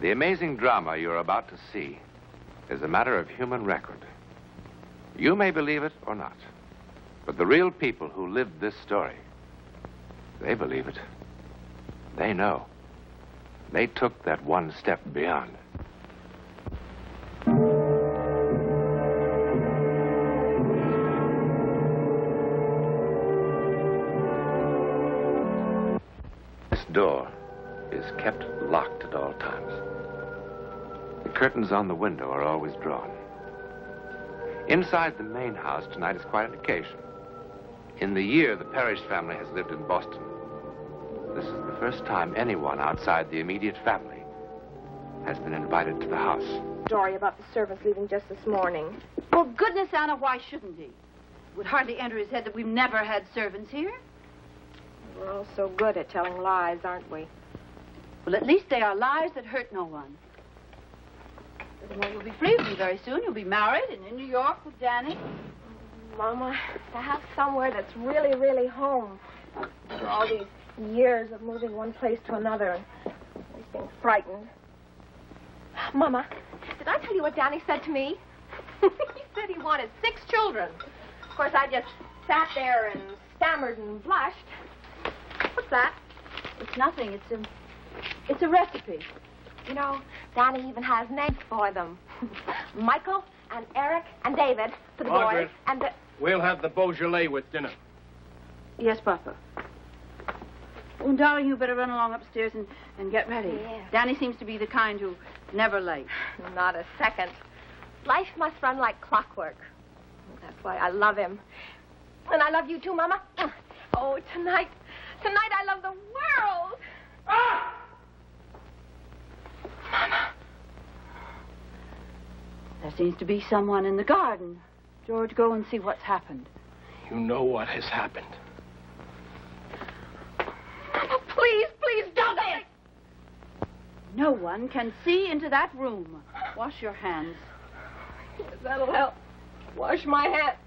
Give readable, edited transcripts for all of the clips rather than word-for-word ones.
The amazing drama you're about to see is a matter of human record. You may believe it or not, but the real people who lived this story, they believe it. They know. They took that one step beyond. This door is kept locked at all times. The curtains on the window are always drawn. Inside the main house tonight is quite an occasion. In the year the Parrish family has lived in Boston, this is the first time anyone outside the immediate family has been invited to the house. Story about the servants leaving just this morning. Well, goodness, Anna, why shouldn't he? It would hardly enter his head that we've never had servants here. We're all so good at telling lies, aren't we? Well, at least they are lies that hurt no one. Well, you'll be free of me very soon. You'll be married and in New York with Danny. Mama, to have somewhere that's really, really home. After all these years of moving one place to another and always being frightened. Mama, did I tell you what Danny said to me? He said he wanted 6 children. Of course, I just sat there and stammered and blushed. What's that? It's nothing. It's a recipe. You know, Danny even has names for them. Michael and Eric and David for the Margaret, boys. And the... We'll have the Beaujolais with dinner. Yes, Papa. Oh, darling, you better run along upstairs and get ready. Yes. Danny seems to be the kind who never late. Not a second. Life must run like clockwork. That's why I love him. And I love you too, Mama. Oh, tonight I love the world. Ah! Mama. There seems to be someone in the garden. George, go and see what's happened. You know what has happened. Mama, please, please don't. No one can see into that room. Wash your hands. Yes, that'll help. Wash my hands.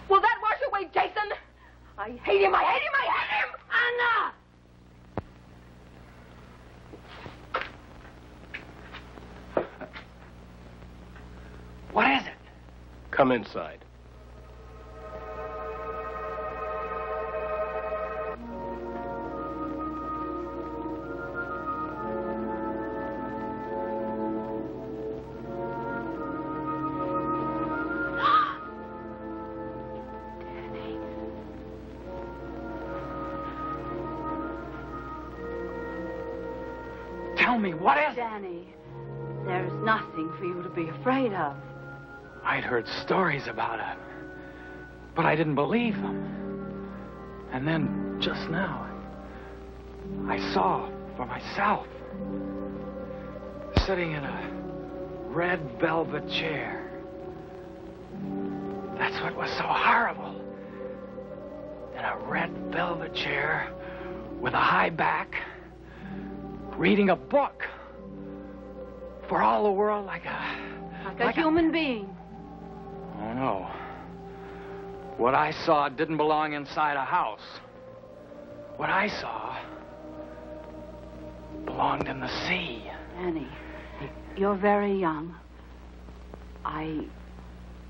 Will that wash away Jason? I hate him, I hate him, I hate him! Anna! What is it? Come inside. Tell me, what is it? Danny, there's nothing for you to be afraid of. I'd heard stories about it, but I didn't believe them. And then, just now, I saw for myself, sitting in a red velvet chair. That's what was so horrible. In a red velvet chair with a high back, reading a book for all the world like a human being. Oh, no. What I saw didn't belong inside a house. What I saw belonged in the sea. Danny, you're very young. I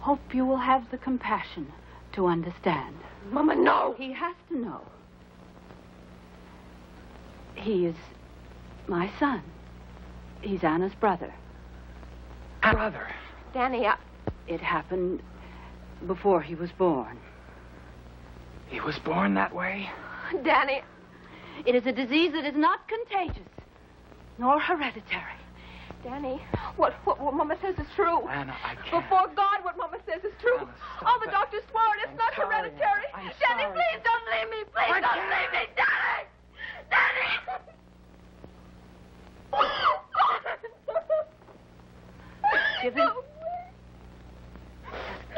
hope you will have the compassion to understand. Mama, no! He has to know. He is my son. He's Anna's brother. Brother? Danny, It happened before he was born. He was born that way? Danny. It is a disease that is not contagious, nor hereditary. Danny, what Mama says is true. Anna, I can't. Before God, what Mama says is true. Anna, stop All the it. doctors swore it. It's not sorry, hereditary. I'm Danny, sorry. please don't leave me. Please don't leave me. Danny! Danny!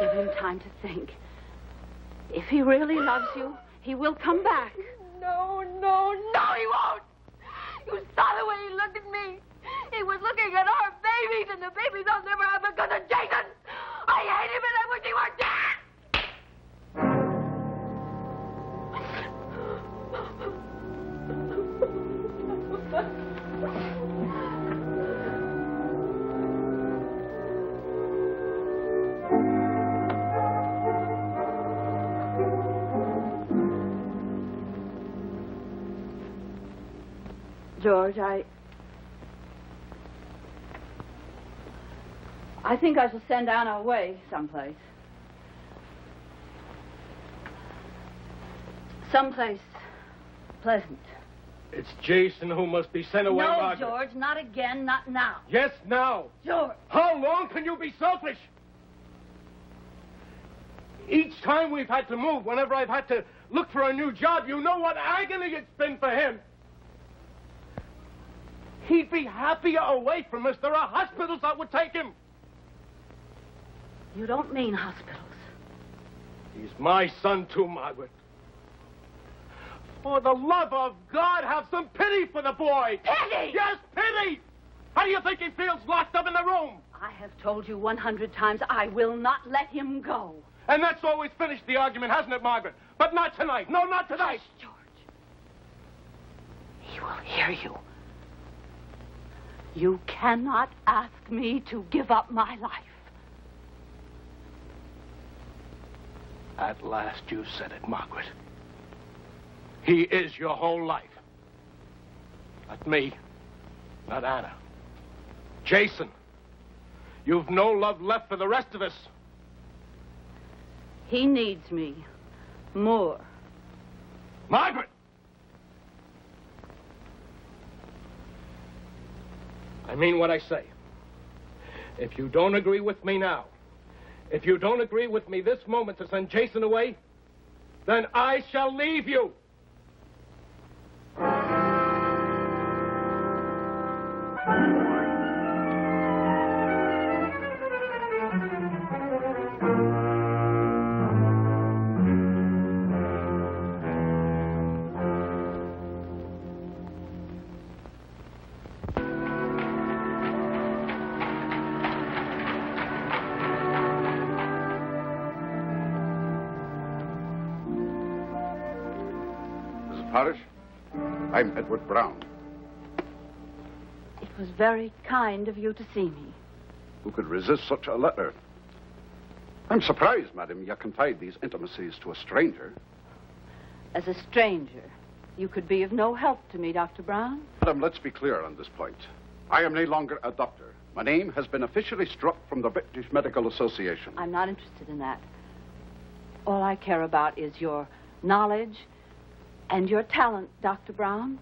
Give him time to think. If he really loves you, he will come back. No, he won't. You saw the way he looked at me. He was looking at our babies, and the babies I'll never have because of Jason. I hate him, and I wish he were dead. George, I think I shall send Anna away someplace. Someplace pleasant. It's Jason who must be sent away, No, Margaret. George, not again, not now. Yes, now. George. How long can you be selfish? Each time we've had to move, whenever I've had to look for a new job, you know what agony it's been for him. He'd be happier away from us. There are hospitals that would take him. You don't mean hospitals. He's my son, too, Margaret. For the love of God, have some pity for the boy. Pity? Yes, pity! How do you think he feels locked up in the room? I have told you 100 times I will not let him go. And that's always finished the argument, hasn't it, Margaret? But not tonight. No, not tonight. Hush, George. He will hear you. You cannot ask me to give up my life. At last you said it, Margaret. He is your whole life. Not me. Not Anna. Jason. You've no love left for the rest of us. He needs me more. Margaret! I mean what I say. If you don't agree with me now, if you don't agree with me this moment to send Jason away, then I shall leave you. Parrish, I'm Edward Brown. It was very kind of you to see me. Who could resist such a letter? I'm surprised, madam, you confide these intimacies to a stranger. As a stranger, you could be of no help to me, Dr. Brown. Madam, let's be clear on this point. I am no longer a doctor. My name has been officially struck from the British Medical Association. I'm not interested in that. All I care about is your knowledge and your talent, Dr. Brown.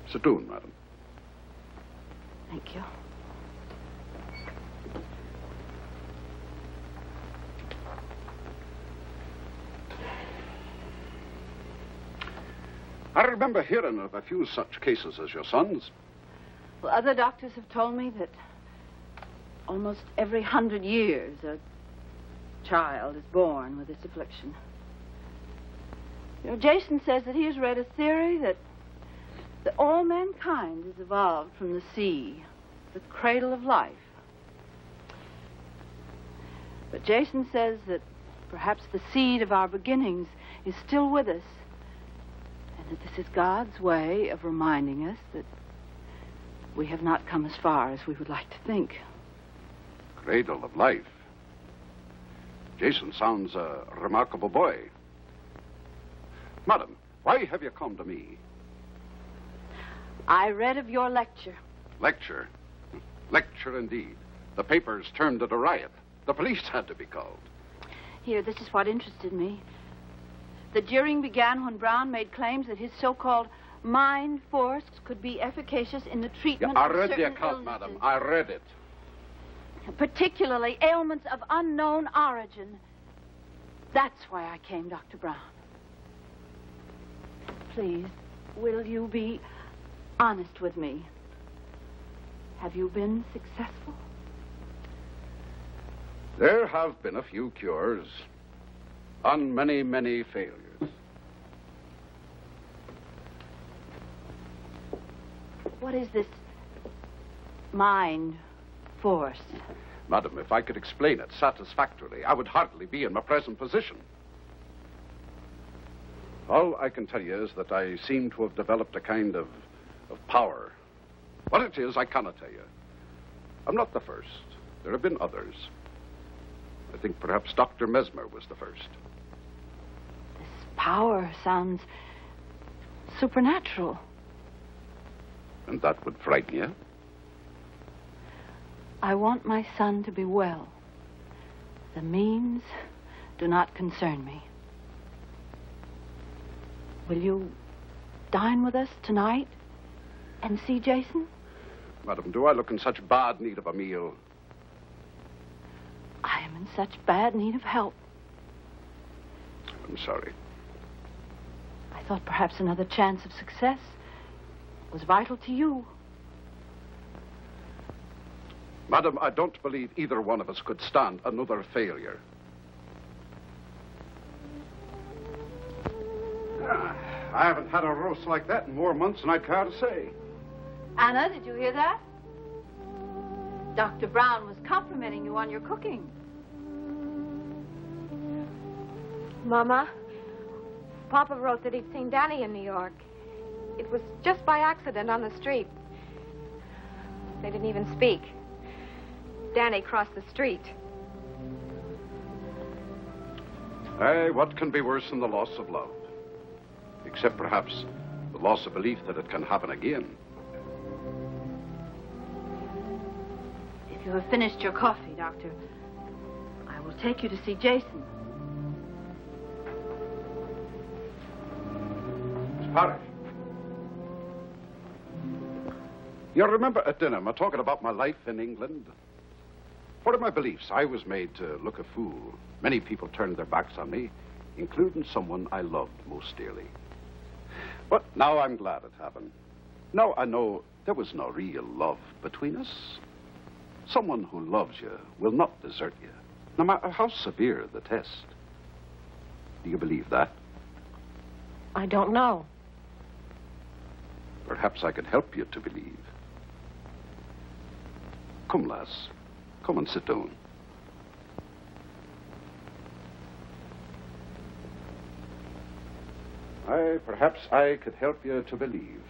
Sit down, madam. Thank you. I remember hearing of a few such cases as your son's. Well, other doctors have told me that almost every 100 years a child is born with this affliction. You know, Jason says that he has read a theory that all mankind is evolved from the sea, the cradle of life. But Jason says that perhaps the seed of our beginnings is still with us, and that this is God's way of reminding us that we have not come as far as we would like to think. Cradle of life. Jason sounds a remarkable boy. Madam, why have you come to me? I read of your lecture. Lecture? Lecture indeed. The papers turned it a riot. The police had to be called. Here, this is what interested me. The jeering began when Brown made claims that his so-called mind force could be efficacious in the treatment I of read the certain account, illnesses, madam. I read it. particularly ailments of unknown origin. That's why I came, Dr. Brown. Please, will you be honest with me? Have you been successful? There have been a few cures and many, many failures. What is this mind force? Madam, if I could explain it satisfactorily, I would hardly be in my present position. All I can tell you is that I seem to have developed a kind of power. What it is, I cannot tell you. I'm not the first. There have been others. I think perhaps Dr. Mesmer was the first. This power sounds supernatural. And that would frighten you? I want my son to be well. The means do not concern me. Will you dine with us tonight and see Jason? Madam, do I look in such bad need of a meal? I am in such bad need of help. I'm sorry. I thought perhaps another chance of success was vital to you. Madam, I don't believe either one of us could stand another failure. I haven't had a roast like that in more months than I care to say. Anna, did you hear that? Dr. Brown was complimenting you on your cooking. Mama, Papa wrote that he'd seen Danny in New York. It was just by accident on the street. They didn't even speak. Danny crossed the street. Hey, what can be worse than the loss of love? Except perhaps the loss of belief that it can happen again. If you have finished your coffee, Doctor, I will take you to see Jason. Miss Parrish. You remember at dinner me talking about my life in England? What are my beliefs? I was made to look a fool. Many people turned their backs on me, including someone I loved most dearly. But now I'm glad it happened. Now I know there was no real love between us. Someone who loves you will not desert you, no matter how severe the test. Do you believe that? I don't know. Perhaps I could help you to believe. Come, lass. Come and sit down. Perhaps I could help you to believe.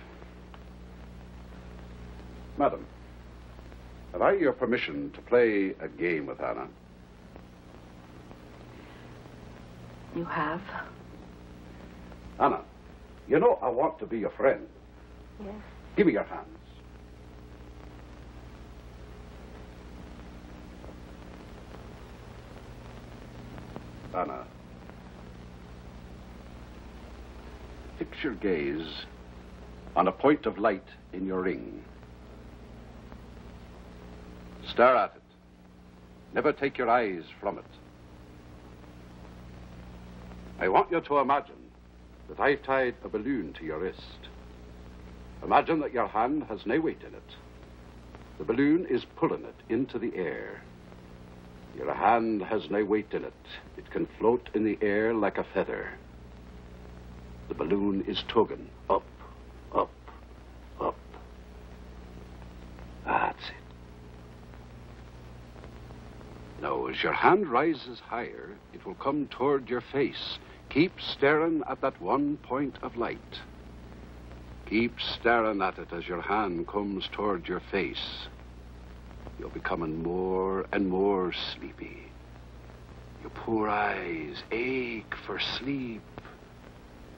Madam, have I your permission to play a game with Anna? You have? Anna, you know I want to be your friend. Yes. Give me your hands. Anna, fix your gaze on a point of light in your ring. Stare at it. Never take your eyes from it. I want you to imagine that I've tied a balloon to your wrist. Imagine that your hand has no weight in it. The balloon is pulling it into the air. Your hand has no weight in it. It can float in the air like a feather. The balloon is tugging up, up, up. That's it. Now, as your hand rises higher, it will come toward your face. Keep staring at that one point of light. Keep staring at it as your hand comes toward your face. You're becoming more and more sleepy. Your poor eyes ache for sleep.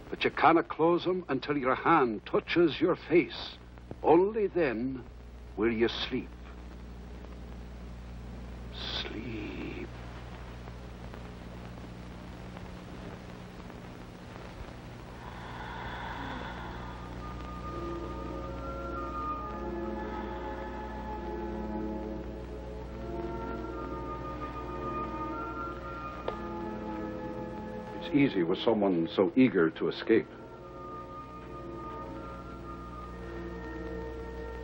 But you cannot close them until your hand touches your face. Only then will you sleep. Sleep. It's easy with someone so eager to escape.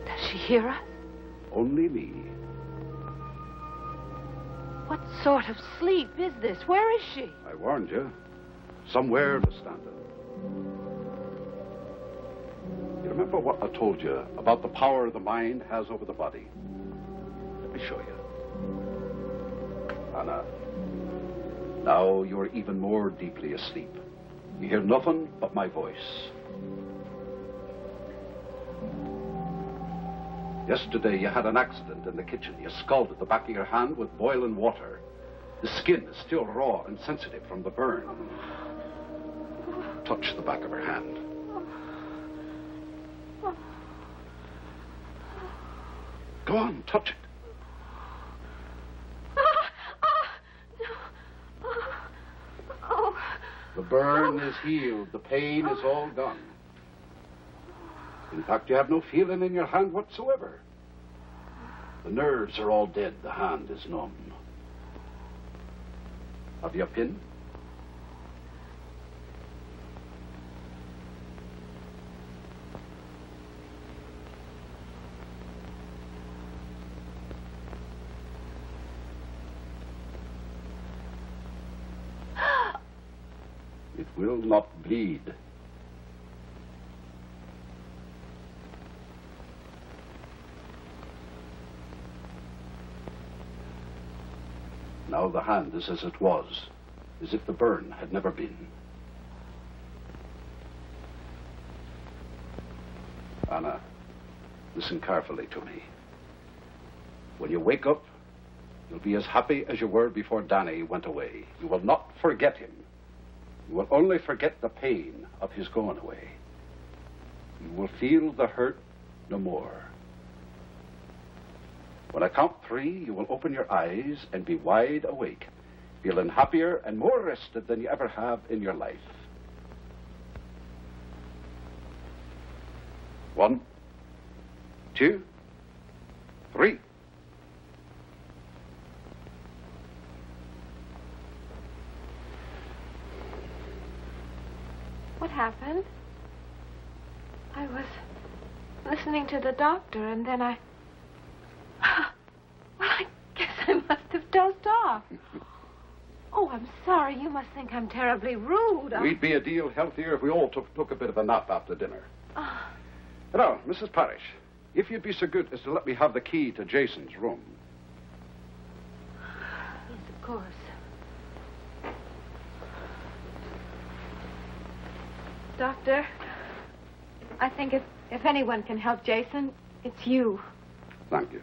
Does she hear us? Only me. What sort of sleep is this? Where is she? I warned you. Somewhere to stand it. You remember what I told you about the power the mind has over the body? Let me show you. Anna, now you're even more deeply asleep. You hear nothing but my voice. Yesterday, you had an accident in the kitchen. You scalded the back of your hand with boiling water. The skin is still raw and sensitive from the burn. Touch the back of her hand. Go on, touch it. The burn is healed. The pain is all gone. In fact, you have no feeling in your hand whatsoever. The nerves are all dead. The hand is numb. Have you a pin? It will not bleed. Now the hand is as it was, as if the burn had never been. Anna, listen carefully to me. When you wake up, you'll be as happy as you were before Danny went away. You will not forget him. You will only forget the pain of his going away. You will feel the hurt no more. When I count 3, you will open your eyes and be wide awake, feeling happier and more rested than you ever have in your life. 1, 2, 3. What happened? I was listening to the doctor, and then I... Well, I guess I must have dozed off. Oh, I'm sorry. You must think I'm terribly rude. We'd be a deal healthier if we all took a bit of a nap after dinner. Now, Mrs. Parrish, if you'd be so good as to let me have the key to Jason's room. Yes, of course. Doctor, I think if anyone can help Jason, it's you. Thank you.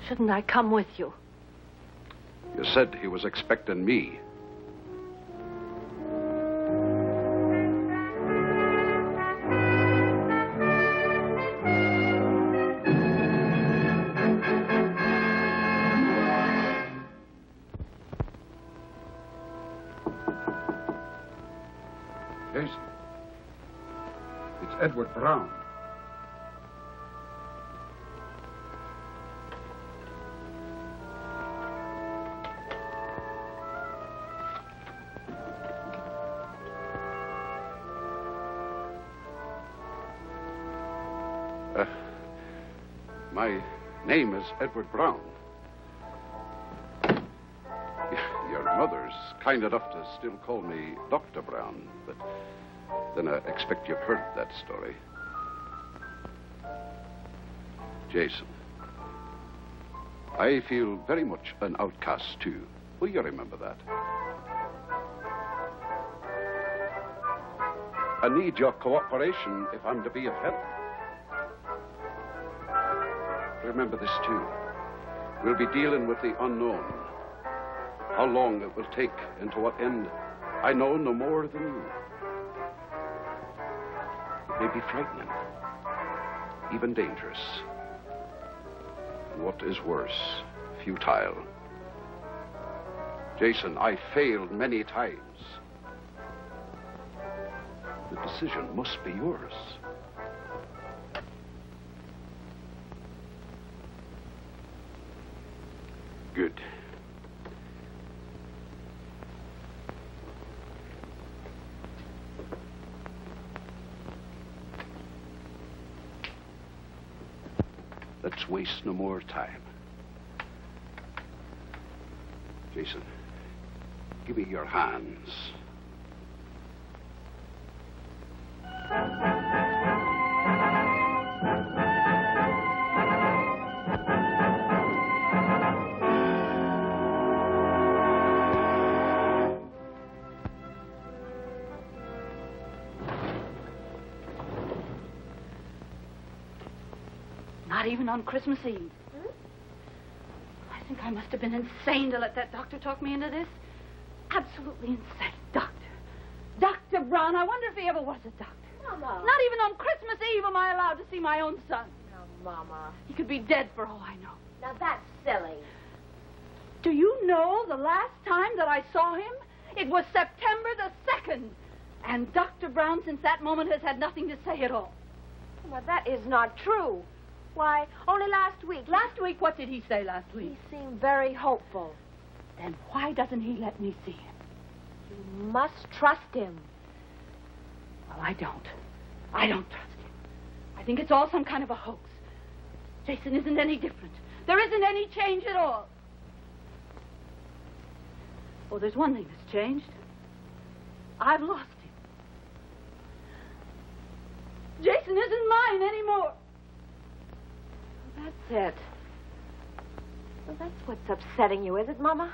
Shouldn't I come with you? You said he was expecting me. Jason, it's Edward Brown. My name is Edward Brown. Your mother's kind enough to still call me Dr. Brown, but then I expect you've heard that story. Jason, I feel very much an outcast, too. Will you remember that? I need your cooperation if I'm to be of help. Remember this, too. We'll be dealing with the unknown. How long it will take and to what end, I know no more than you. It may be frightening, even dangerous. And what is worse, futile. Jason, I failed many times. The decision must be yours. Good. Let's waste no more time. Jason, give me your hands. Not even on Christmas Eve. I think I must have been insane to let that doctor talk me into this. absolutely insane. Dr. Brown, I wonder if he ever was a doctor. Mama. Not even on Christmas Eve am I allowed to see my own son. Now, Mama. He could be dead for all I know. Now, that's silly. Do you know the last time that I saw him? It was September the 2nd. And Dr. Brown, since that moment, has had nothing to say at all. Well, that is not true. Why, only last week. Last week, what did he say last week? He seemed very hopeful. Then why doesn't he let me see him? You must trust him. Well, I don't. I don't trust him. I think it's all some kind of a hoax. Jason isn't any different. There isn't any change at all. Oh, there's one thing that's changed. I've lost him. Jason isn't mine anymore. Well, that's it. Well, that's what's upsetting you, is it, Mama?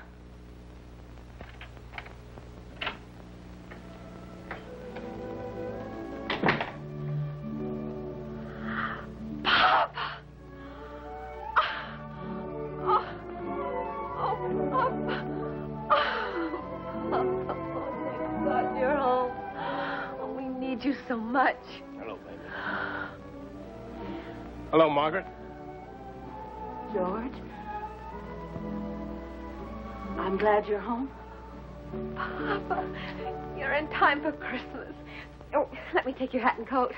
You so much. Hello, baby. Hello, Margaret. George, I'm glad you're home. Papa, you're in time for Christmas. Oh, let me take your hat and coat.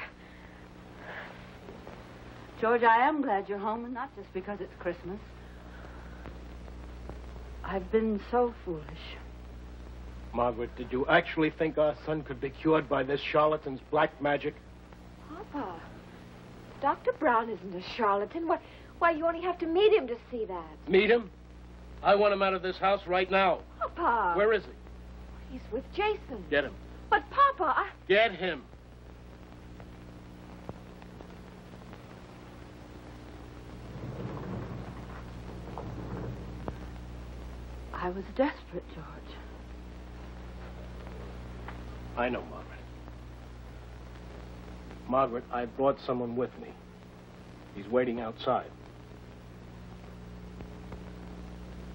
George, I am glad you're home, and not just because it's Christmas. I've been so foolish. Margaret, did you actually think our son could be cured by this charlatan's black magic? Papa, Dr. Brown isn't a charlatan. Why, you only have to meet him to see that. Meet him? I want him out of this house right now. Papa. Where is he? He's with Jason. Get him. But, Papa, Get him. I was desperate, George. I know, Margaret. Margaret, I brought someone with me. He's waiting outside.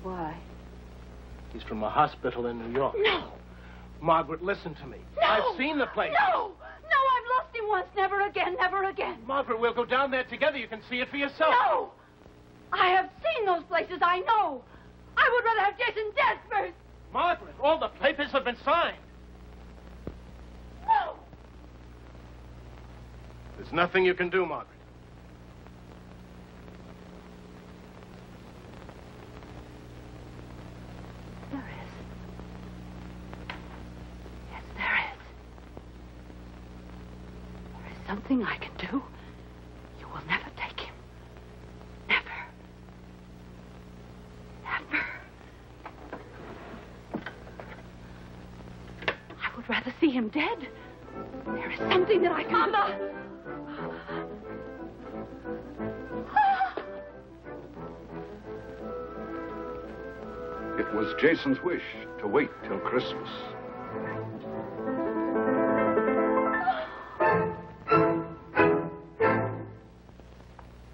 Why? He's from a hospital in New York. No! Margaret, listen to me. No! I've seen the place. No! No, I've lost him once. Never again, never again. Margaret, we'll go down there together. You can see it for yourself. No! I have seen those places. I know. I would rather have Jason dead first. Margaret, all the papers have been signed. No! There's nothing you can do, Margaret. There is. Yes, there is. There is something I can do. You will never take him. Never. Never. I would rather see him dead. There is something that I can do. Mama! It was Jason's wish to wait till Christmas.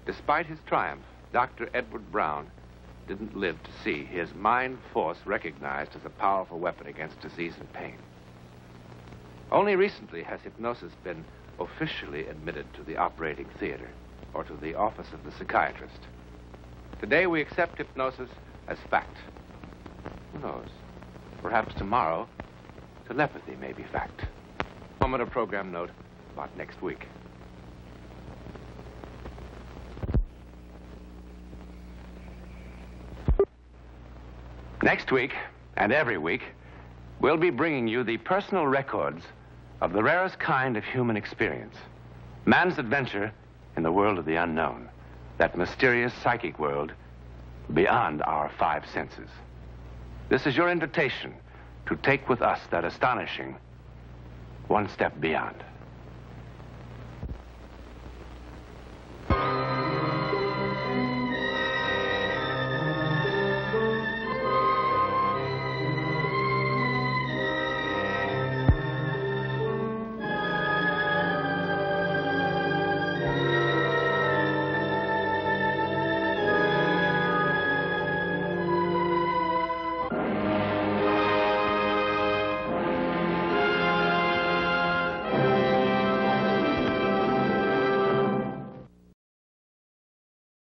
Despite his triumph, Dr. Edward Brown didn't live to see his mind force recognized as a powerful weapon against disease and pain. Only recently has hypnosis been officially admitted to the operating theater or to the office of the psychiatrist. Today we accept hypnosis as fact. Who knows? Perhaps tomorrow, telepathy may be fact. Moment of program note about next week. Next week, and every week, we'll be bringing you the personal records of the rarest kind of human experience. Man's adventure in the world of the unknown. That mysterious psychic world beyond our five senses. This is your invitation to take with us that astonishing one step beyond.